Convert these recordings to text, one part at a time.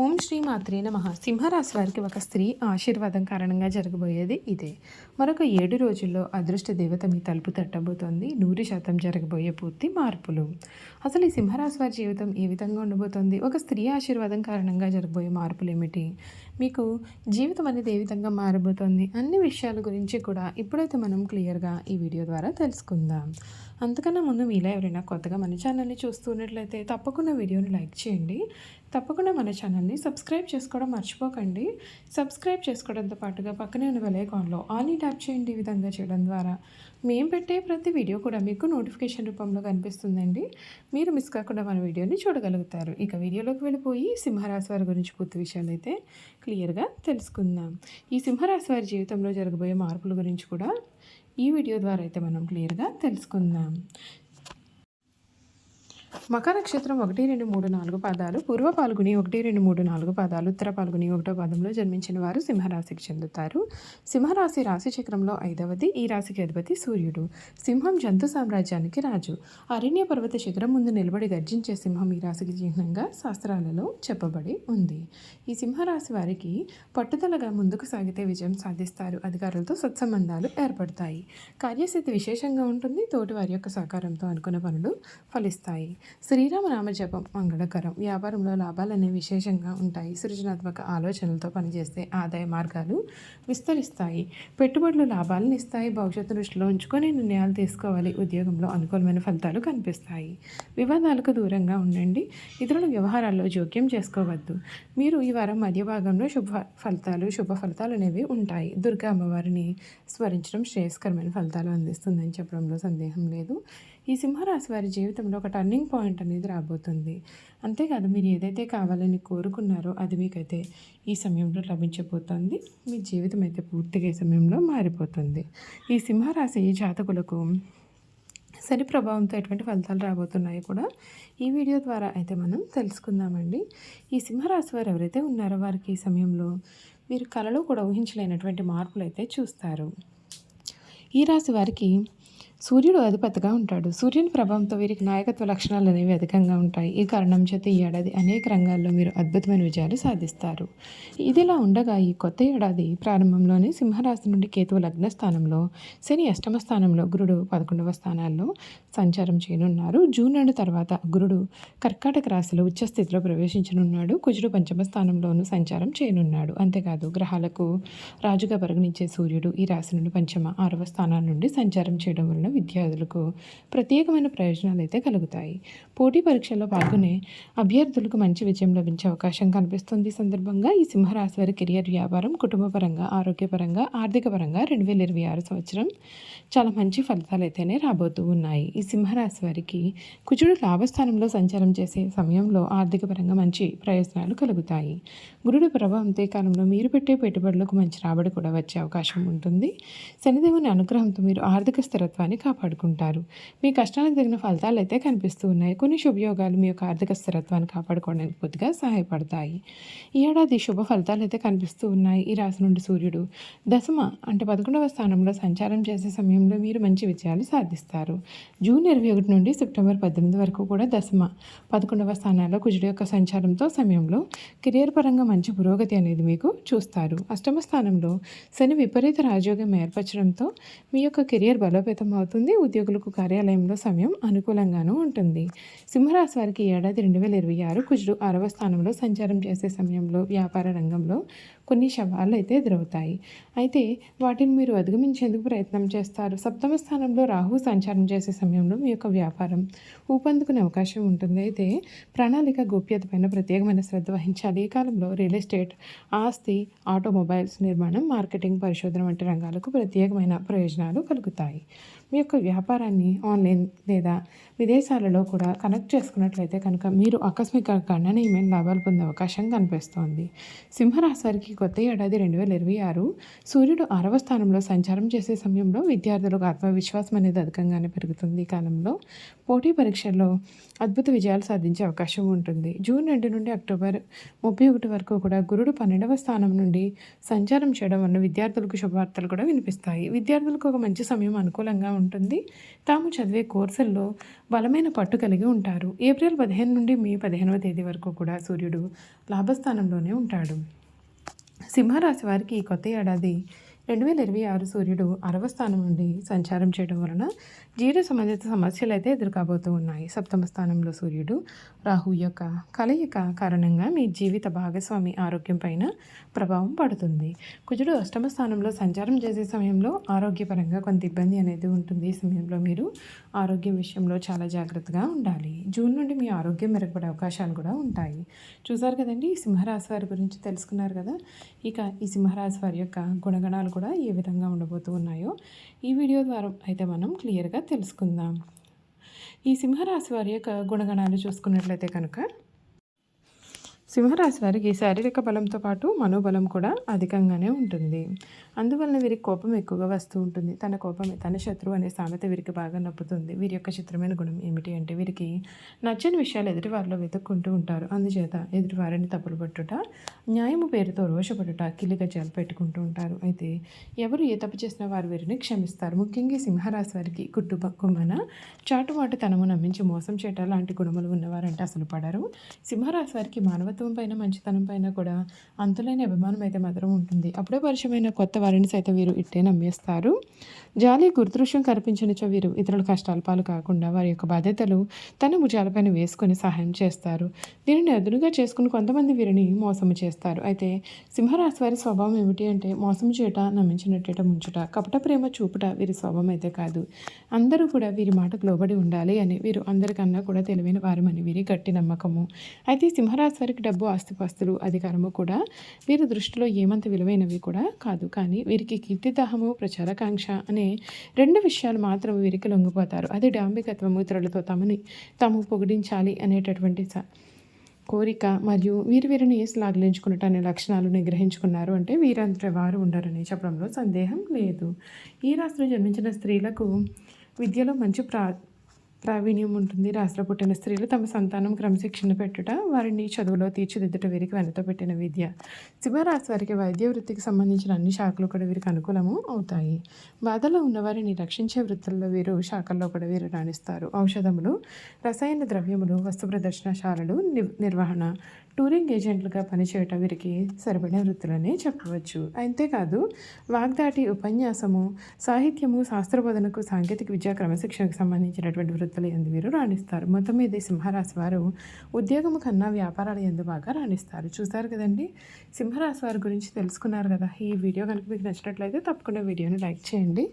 ఓం శ్రీ మాత్రే నమః. సింహరాశి వారికి ఒక స్త్రీ ఆశీర్వాదం కారణంగా జరగబోయేది ఇదే. మరొక 7 రోజుల్లో అదృష్ట దేవత మీ తలుపు తట్టబోతోంది. 100% జరగబోయే పూర్తి మార్పులు. అసలు ఈ సింహరాశి వారి జీవితం ఏ విధంగా ఉండబోతోంది? ఒక స్త్రీ ఆశీర్వాదం కారణంగా జరగబోయే మార్పులు ఏమిటి? మీకు జీవితం అనేది ఏ విధంగా మారబోతోంది? అన్ని విషయాల గురించి కూడా ఇప్పుడైతే మనం క్లియర్గా ఈ వీడియో ద్వారా తెలుసుకుందాం. అంతకన్నా ముందు మీలో ఎవరైనా కొత్తగా మన ఛానల్ని చూస్తున్నట్లయితే తప్పకుండా వీడియోని లైక్ చేయండి. తప్పకుండా మన ఛానల్ని సబ్స్క్రైబ్ చేసుకోవడం మర్చిపోకండి. సబ్స్క్రైబ్ చేసుకోవడంతో పాటుగా పక్కనే ఉన్న బెల్ ఐకాన్లో ఆల్ని ట్యాప్ చేయండి. ఈ విధంగా చేయడం ద్వారా మేము పెట్టే ప్రతి వీడియో కూడా మీకు నోటిఫికేషన్ రూపంలో కనిపిస్తుందండి. మీరు మిస్ కాకుండా మన వీడియోని చూడగలుగుతారు. ఇక వీడియోలోకి వెళ్ళిపోయి సింహరాశి వారి గురించి పూర్తి విషయాలు అయితే క్లియర్గా తెలుసుకుందాం. ఈ సింహరాశి వారి జీవితంలో జరగబోయే మార్పుల గురించి కూడా ఈ వీడియో ద్వారా అయితే మనం క్లియర్గా తెలుసుకుందాం. మక నక్షత్రం 1, 2, 3, 4 పాదాలు, పూర్వ పాల్గొని 1, 2, 3, 4 పాదాలు, ఉత్తర పాల్గొని 1వ పాదంలో జన్మించిన వారు సింహరాశికి చెందుతారు. సింహరాశి రాశి చక్రంలో 5వది. ఈ రాశికి అధిపతి సూర్యుడు. సింహం జంతు సామ్రాజ్యానికి రాజు. అరణ్య పర్వత శిఖరం ముందు నిలబడి గర్జించే సింహం ఈ రాశికి చిహ్నంగా శాస్త్రాలలో చెప్పబడి ఉంది. ఈ సింహరాశి వారికి పట్టుదలగా ముందుకు సాగితే విజయం సాధిస్తారు. అధికారులతో సత్సంబంధాలు ఏర్పడతాయి. కార్యసిద్ధి విశేషంగా ఉంటుంది. తోటి వారి యొక్క సహకారంతో అనుకున్న పనులు ఫలిస్తాయి. శ్రీరామ నామ జపం మంగళకరం. వ్యాపారంలో లాభాలు అనేవి విశేషంగా ఉంటాయి. సృజనాత్మక ఆలోచనలతో పనిచేస్తే ఆదాయ మార్గాలు విస్తరిస్తాయి. పెట్టుబడులు లాభాలను ఇస్తాయి. భవిష్యత్తు దృష్టిలో ఉంచుకొని నిర్ణయాలు తీసుకోవాలి. ఉద్యోగంలో అనుకూలమైన ఫలితాలు కనిపిస్తాయి. వివాదాలకు దూరంగా ఉండండి. ఇతరుల వ్యవహారాల్లో జోక్యం చేసుకోవద్దు. మీరు ఈ వారం మధ్య భాగంలో శుభ ఫలితాలు అనేవి ఉంటాయి. దుర్గా అమ్మవారిని స్మరించడం శ్రేయస్కరమైన ఫలితాలు అందిస్తుందని చెప్పడంలో సందేహం లేదు. ఈ సింహరాశి వారి జీవితంలో ఒక టర్నింగ్ పాయింట్ అనేది రాబోతుంది. అంతేకాదు, మీరు ఏదైతే కావాలని కోరుకున్నారో అది మీకైతే ఈ సమయంలో లభించబోతోంది. మీ జీవితం అయితే పూర్తిగా ఈ సమయంలో మారిపోతుంది. ఈ సింహరాశి జాతకులకు శని ప్రభావంతో ఎటువంటి ఫలితాలు రాబోతున్నాయో కూడా ఈ వీడియో ద్వారా అయితే మనం తెలుసుకుందామండి. ఈ సింహరాశి వారు ఎవరైతే ఉన్నారో వారికి ఈ సమయంలో మీరు కలలో కూడా ఊహించలేనటువంటి మార్పులు అయితే చూస్తారు. ఈ రాశి వారికి సూర్యుడు అధిపతిగా ఉంటాడు. సూర్యుని ప్రభావంతో వీరికి నాయకత్వ లక్షణాలు అనేవి అధికంగా ఉంటాయి. ఈ కారణం చేత ఈ ఏడాది అనేక రంగాల్లో మీరు అద్భుతమైన విజయాలు సాధిస్తారు. ఇదిలా ఉండగా ఈ కొత్త ఏడాది ప్రారంభంలోనే సింహరాశి నుండి కేతువు లగ్న స్థానంలో, శని అష్టమ స్థానంలో, గురుడు 11వ స్థానాల్లో సంచారం చేయనున్నారు. జూన్ 2 తర్వాత గురుడు కర్కాటక రాశిలో ఉచ్చస్థితిలో ప్రవేశించనున్నాడు. కుజుడు 5వ స్థానంలోనూ సంచారం చేయనున్నాడు. అంతేకాదు, గ్రహాలకు రాజుగా పరిగణించే సూర్యుడు ఈ రాశి నుండి 5వ, 6వ స్థానాల నుండి సంచారం చేయడం వలన విద్యార్థులకు ప్రత్యేకమైన ప్రయోజనాలు అయితే కలుగుతాయి. పోటీ పరీక్షల్లో పాల్గొనే అభ్యర్థులకు మంచి విజయం లభించే అవకాశం కనిపిస్తుంది. ఈ సందర్భంగా ఈ సింహరాశి వారి కెరియర్, వ్యాపారం, కుటుంబ పరంగా, ఆరోగ్యపరంగా, ఆర్థిక పరంగా 2026 సంవత్సరం చాలా మంచి ఫలితాలు అయితేనే రాబోతూ ఉన్నాయి. ఈ సింహరాశి వారికి కుజుడు లాభస్థానంలో సంచారం చేసే సమయంలో ఆర్థిక పరంగా మంచి ప్రయోజనాలు కలుగుతాయి. గురుడు ప్రభావంతో ఈ కాలంలో మీరు పెట్టే పెట్టుబడులకు మంచి రాబడి కూడా వచ్చే అవకాశం ఉంటుంది. శనిదేవుని అనుగ్రహంతో మీరు ఆర్థిక స్థిరత్వాన్ని కాపాడుకుంటారు. మీ కష్టానికి తగిన ఫలితాలు అయితే కనిపిస్తూ ఉన్నాయి. కొన్ని శుభయోగాలు మీ యొక్క ఆర్థిక స్థిరత్వాన్ని కాపాడుకోవడానికి కొద్దిగా సహాయపడతాయి. ఈ ఏడాది శుభ ఫలితాలు అయితే కనిపిస్తూ ఉన్నాయి. ఈ రాశి నుండి సూర్యుడు దశమ అంటే 11వ స్థానంలో సంచారం చేసే సమయంలో మీరు మంచి విజయాలు సాధిస్తారు. జూన్ 21 నుండి సెప్టెంబర్ 18 వరకు కూడా దశమ 11వ స్థానాల్లో కుజుడు యొక్క సంచారంతో సమయంలో కెరియర్ పరంగా మంచి పురోగతి అనేది మీకు చూస్తారు. అష్టమ స్థానంలో శని విపరీత రాజయోగం ఏర్పరచడంతో మీ యొక్క కెరియర్ బలోపేతం అవుతుంది. ఉద్యోగులకు కార్యాలయంలో సమయం అనుకూలంగానూ ఉంటుంది. సింహరాశి వారికి ఏడాది 2026 కుజుడు 6వ స్థానంలో సంచారం చేసే సమయంలో వ్యాపార రంగంలో కొన్ని సవాళ్ళు అయితే ఎదురవుతాయి. అయితే వాటిని మీరు అధిగమించేందుకు ప్రయత్నం చేస్తారు. 7వ స్థానంలో రాహు సంచారం చేసే సమయంలో మీ యొక్క వ్యాపారం ఊపందుకునే అవకాశం ఉంటుంది. అయితే ప్రణాళిక, గోప్యత పైన ప్రత్యేకమైన శ్రద్ధ వహించాలి. ఈ కాలంలో రియల్ ఎస్టేట్, ఆస్తి, ఆటోమొబైల్స్ నిర్మాణం, మార్కెటింగ్, పరిశోధన వంటి రంగాలకు ప్రత్యేకమైన ప్రయోజనాలు కలుగుతాయి. మీ యొక్క వ్యాపారాన్ని ఆన్లైన్ లేదా విదేశాలలో కూడా కనెక్ట్ చేసుకున్నట్లయితే కనుక మీరు ఆకస్మిక గణనీయమైన లాభాలు పొందే అవకాశం కనిపిస్తోంది. సింహరాశి వారికి కొత్త ఏడాది 2026 సూర్యుడు 6వ స్థానంలో సంచారం చేసే సమయంలో విద్యార్థులకు ఆత్మవిశ్వాసం అనేది అధికంగానే పెరుగుతుంది. ఈ కాలంలో పోటీ పరీక్షల్లో అద్భుత విజయాలు సాధించే అవకాశం ఉంటుంది. జూన్ 2 నుండి అక్టోబర్ 31 వరకు కూడా గురుడు 12వ స్థానం నుండి సంచారం చేయడం వల్ల విద్యార్థులకు శుభవార్తలు కూడా వినిపిస్తాయి. విద్యార్థులకు ఒక మంచి సమయం అనుకూలంగా ఉంటుంది. తాము చదివే కోర్సుల్లో బలమైన పట్టు కలిగి ఉంటారు. ఏప్రిల్ 15 నుండి మే 15వ తేదీ వరకు కూడా సూర్యుడు లాభస్థానంలోనే ఉంటాడు. సింహరాశి వారికి ఈ కొత్త ఏడాది 2026 సూర్యుడు 6వ స్థానం నుండి సంచారం చేయడం వలన జీవ సంబంధిత సమస్యలు అయితే ఎదుర్కోబోతూ ఉన్నాయి. సప్తమ స్థానంలో సూర్యుడు రాహు యొక్క కలయిక కారణంగా మీ జీవిత భాగస్వామి ఆరోగ్యం పైన ప్రభావం పడుతుంది. కుజుడు అష్టమ స్థానంలో సంచారం చేసే సమయంలో ఆరోగ్యపరంగా కొంత ఇబ్బంది అనేది ఉంటుంది. ఈ సమయంలో మీరు ఆరోగ్యం విషయంలో చాలా జాగ్రత్తగా ఉండాలి. జూన్ నుండి మీ ఆరోగ్యం మెరుగుపడే అవకాశాలు కూడా ఉంటాయి. చూసారు కదండి, ఈ సింహరాశి వారి గురించి తెలుసుకున్నారు కదా. ఇక ఈ సింహరాశి వారి యొక్క గుణగణాలు కూడా ఏ విధంగా ఉండబోతూ ఉన్నాయో ఈ వీడియో ద్వారా అయితే మనం క్లియర్గా తెలుసుకుందాం. ఈ సింహరాశి వారి యొక్క గుణగణాలు చూసుకున్నట్లయితే కనుక సింహరాశి వారికి శారీరక బలంతో పాటు మనోబలం కూడా అధికంగానే ఉంటుంది. అందువలన వీరికి కోపం ఎక్కువగా వస్తూ ఉంటుంది. తన కోపమే తన శత్రువు అనే సామెత వీరికి బాగా నప్పుతుంది. వీరి యొక్క చిత్రమైన గుణం ఏమిటి అంటే వీరికి నచ్చని విషయాలు ఎదుటి వారిలో వెతుక్కుంటూ ఉంటారు. అందుచేత ఎదుటి వారిని తప్పులు పట్టుట, న్యాయము పేరుతో రోషపడుట, కిలిగజాలు పెట్టుకుంటూ ఉంటారు. అయితే ఎవరు ఏ తప్పు చేసినా వారు వీరిని క్షమిస్తారు. ముఖ్యంగా సింహరాశి వారికి కుటుంబన చాటుమాటు తనము నమ్మించి మోసం చేయటం లాంటి గుణములు ఉన్నవారంటే అసలు పడరు. సింహరాశి వారికి మానవత్వం పైన మంచితనం పైన కూడా అంతులేని అభిమానం అయితే మాత్రం ఉంటుంది. అప్పుడే పరిచయమైన కొత్త వారిని సైతం వీరు ఇట్టే నమ్మేస్తారు. జాలి గురుదృశ్యం కనిపించనిచో వీరు ఇతరుల కష్టాల పాలు కాకుండా వారి యొక్క బాధ్యతలు తన భుజాలపైన వేసుకొని సహాయం చేస్తారు. దీనిని అదునుగా చేసుకుని కొంతమంది వీరిని మోసము చేస్తారు. అయితే సింహరాశి వారి స్వభావం ఏమిటి అంటే మోసం చేయట, నమ్మించినట్టేట ముంచుట, కపట ప్రేమ చూపుట వీరి స్వభావం అయితే కాదు. అందరూ కూడా వీరి మాటకు లోబడి ఉండాలి అని వీరు అందరికన్నా కూడా తెలివైన వారమని వీరి గట్టి నమ్మకము. అయితే సింహరాశి వారికి డబ్బు, ఆస్తిపాస్తులు, అధికారము కూడా వీరి దృష్టిలో ఏమంత విలువైనవి కూడా కాదు. కానీ వీరికి కీర్తిదాహము, ప్రచారకాంక్ష అనే 2 విషయాలు మాత్రం వీరికి లొంగిపోతారు. అది డాంబికత్వము, ఇతరులతో తాము పొగిడించాలి అనేటటువంటి కోరిక మరియు వీరిని శ్లాఘించుకున్నట్టు అనే లక్షణాలు నిగ్రహించుకున్నారు అంటే వీరంతటి వారు ఉండరని చెప్పడంలో సందేహం లేదు. ఈ రాశిలో జన్మించిన స్త్రీలకు విద్యలో మంచి ప్రావీణ్యం ఉంటుంది. రాశిలో పుట్టిన స్త్రీలు తమ సంతానం క్రమశిక్షణ పెట్టుట, వారిని చదువులో తీర్చిదిద్దుట వీరికి వెనతో పెట్టిన విద్య. సింహరాశి వారికి వైద్య వృత్తికి సంబంధించిన అన్ని శాఖలు కూడా వీరికి అనుకూలము అవుతాయి. బాధలో ఉన్నవారిని రక్షించే వృత్తుల్లో వీరు శాఖల్లో కూడా వీరు రాణిస్తారు. ఔషధములు, రసాయన ద్రవ్యములు, వస్తు ప్రదర్శనశాలలు నిర్వహణ, టూరింగ్ ఏజెంట్లుగా పనిచేయటం వీరికి సరిపడిన వృత్తులనే చెప్పవచ్చు. అంతేకాదు వాగ్దాటి, ఉపన్యాసము, సాహిత్యము, శాస్త్రబోధనకు, సాంకేతిక విద్యా క్రమశిక్షణకు సంబంధించినటువంటి వృత్తులు ఎందు వీరు రాణిస్తారు. మొత్తం మీద సింహరాశి వారు ఉద్యోగము కన్నా వ్యాపారాలు ఎందు బాగా రాణిస్తారు. చూసారు కదండి, సింహరాశి వారి గురించి తెలుసుకున్నారు కదా. ఈ వీడియో కనుక మీకు నచ్చినట్లయితే తప్పకుండా వీడియోని లైక్ చేయండి.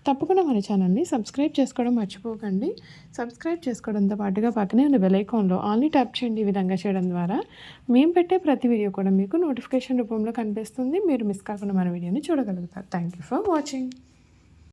తప్పకుండా మన ఛానల్ని సబ్స్క్రైబ్ చేసుకోవడం మర్చిపోకండి. సబ్స్క్రైబ్ చేసుకోవడంతో పాటుగా పక్కనే ఉన్న బెల్ ఐకాన్లో ఆల్ని ట్యాప్ చేయండి. ఈ విధంగా చేయడం ద్వారా మేము పెట్టే ప్రతి వీడియో కూడా మీకు నోటిఫికేషన్ రూపంలో కనిపిస్తుంది. మీరు మిస్ కాకుండా మన వీడియోని చూడగలుగుతారు. Thank you for watching.